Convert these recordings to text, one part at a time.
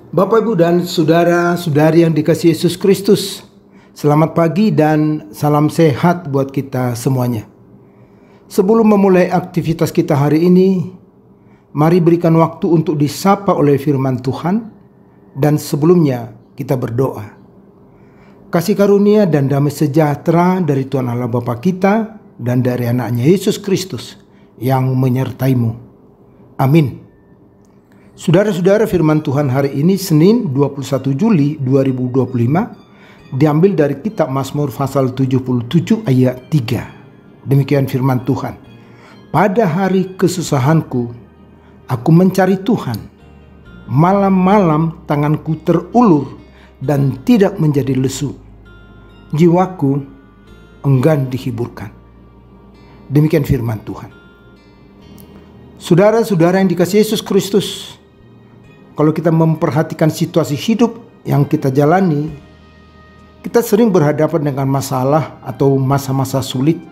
Bapak, Ibu, dan saudara-saudari yang dikasihi Yesus Kristus, selamat pagi dan salam sehat buat kita semuanya. Sebelum memulai aktivitas kita hari ini, mari berikan waktu untuk disapa oleh firman Tuhan, dan sebelumnya kita berdoa. Kasih karunia dan damai sejahtera dari Tuhan Allah Bapa kita dan dari anaknya Yesus Kristus yang menyertaimu. Amin. Saudara-saudara, firman Tuhan hari ini Senin 21 Juli 2025 diambil dari kitab Mazmur pasal 77 ayat 3. Demikian firman Tuhan. Pada hari kesusahanku, aku mencari Tuhan. Malam-malam tanganku terulur dan tidak menjadi lesu. Jiwaku enggan dihiburkan. Demikian firman Tuhan. Saudara-saudara yang dikasihi Yesus Kristus, kalau kita memperhatikan situasi hidup yang kita jalani, kita sering berhadapan dengan masalah atau masa-masa sulit.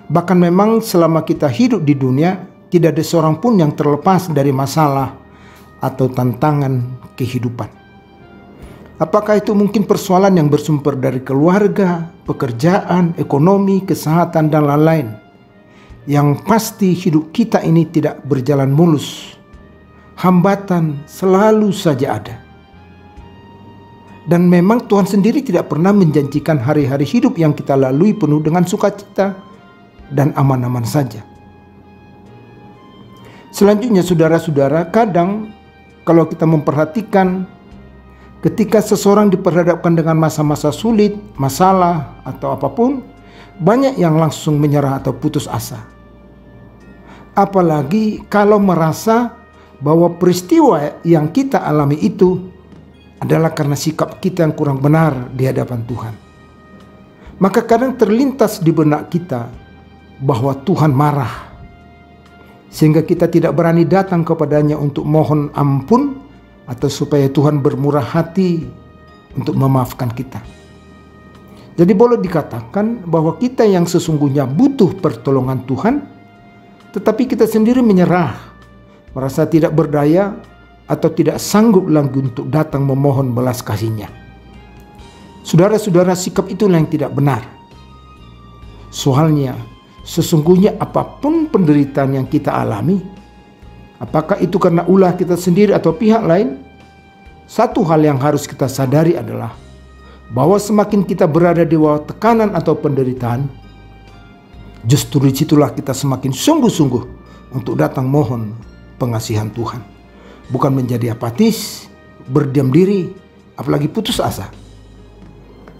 Bahkan memang selama kita hidup di dunia, tidak ada seorang pun yang terlepas dari masalah atau tantangan kehidupan. Apakah itu mungkin persoalan yang bersumber dari keluarga, pekerjaan, ekonomi, kesehatan, dan lain-lain. Yang pasti hidup kita ini tidak berjalan mulus. Hambatan selalu saja ada. Dan memang Tuhan sendiri tidak pernah menjanjikan hari-hari hidup yang kita lalui penuh dengan sukacita dan aman-aman saja. Selanjutnya saudara-saudara, kadang kalau kita memperhatikan ketika seseorang diperhadapkan dengan masa-masa sulit, masalah atau apapun, banyak yang langsung menyerah atau putus asa. Apalagi kalau merasa bahwa peristiwa yang kita alami itu adalah karena sikap kita yang kurang benar di hadapan Tuhan. Maka kadang terlintas di benak kita bahwa Tuhan marah, sehingga kita tidak berani datang kepadanya untuk mohon ampun atau supaya Tuhan bermurah hati untuk memaafkan kita. Jadi boleh dikatakan bahwa kita yang sesungguhnya butuh pertolongan Tuhan, tetapi kita sendiri menyerah, merasa tidak berdaya atau tidak sanggup lagi untuk datang memohon belas kasih-Nya. Saudara-saudara, sikap itulah yang tidak benar. Soalnya, sesungguhnya apapun penderitaan yang kita alami, apakah itu karena ulah kita sendiri atau pihak lain, satu hal yang harus kita sadari adalah bahwa semakin kita berada di bawah tekanan atau penderitaan, justru disitulah kita semakin sungguh-sungguh untuk datang mohon pengasihan Tuhan. Bukan menjadi apatis, berdiam diri, apalagi putus asa.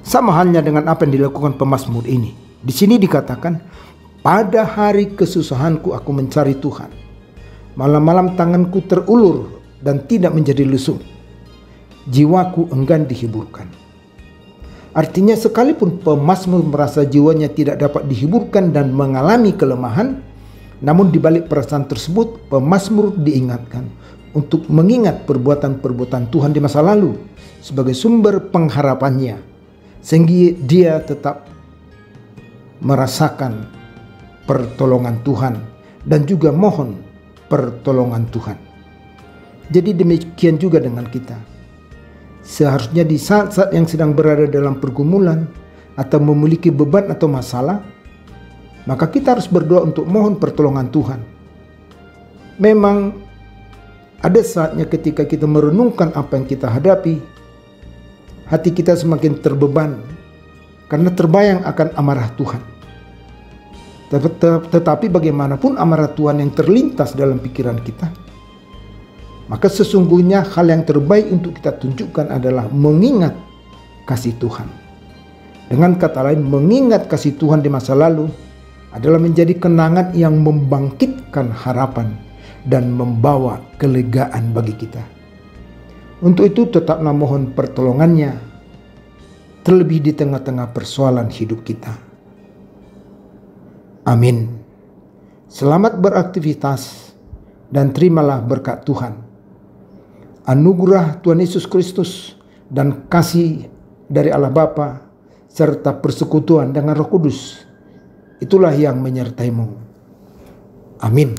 Sama halnya dengan apa yang dilakukan pemazmur ini. Di sini dikatakan, pada hari kesusahanku aku mencari Tuhan. Malam-malam tanganku terulur dan tidak menjadi lesu. Jiwaku enggan dihiburkan. Artinya sekalipun pemazmur merasa jiwanya tidak dapat dihiburkan dan mengalami kelemahan, namun di balik perasaan tersebut, pemazmur diingatkan untuk mengingat perbuatan-perbuatan Tuhan di masa lalu sebagai sumber pengharapannya, sehingga dia tetap merasakan pertolongan Tuhan dan juga mohon pertolongan Tuhan. Jadi demikian juga dengan kita. Seharusnya di saat-saat yang sedang berada dalam pergumulan atau memiliki beban atau masalah, maka kita harus berdoa untuk mohon pertolongan Tuhan. Memang ada saatnya ketika kita merenungkan apa yang kita hadapi, hati kita semakin terbeban karena terbayang akan amarah Tuhan. Tetapi bagaimanapun amarah Tuhan yang terlintas dalam pikiran kita, maka sesungguhnya hal yang terbaik untuk kita tunjukkan adalah mengingat kasih Tuhan. Dengan kata lain, mengingat kasih Tuhan di masa lalu adalah menjadi kenangan yang membangkitkan harapan dan membawa kelegaan bagi kita. Untuk itu tetaplah mohon pertolongannya, terlebih di tengah-tengah persoalan hidup kita. Amin. Selamat beraktivitas dan terimalah berkat Tuhan. Anugerah Tuhan Yesus Kristus dan kasih dari Allah Bapa serta persekutuan dengan Roh Kudus, itulah yang menyertaimu. Amin.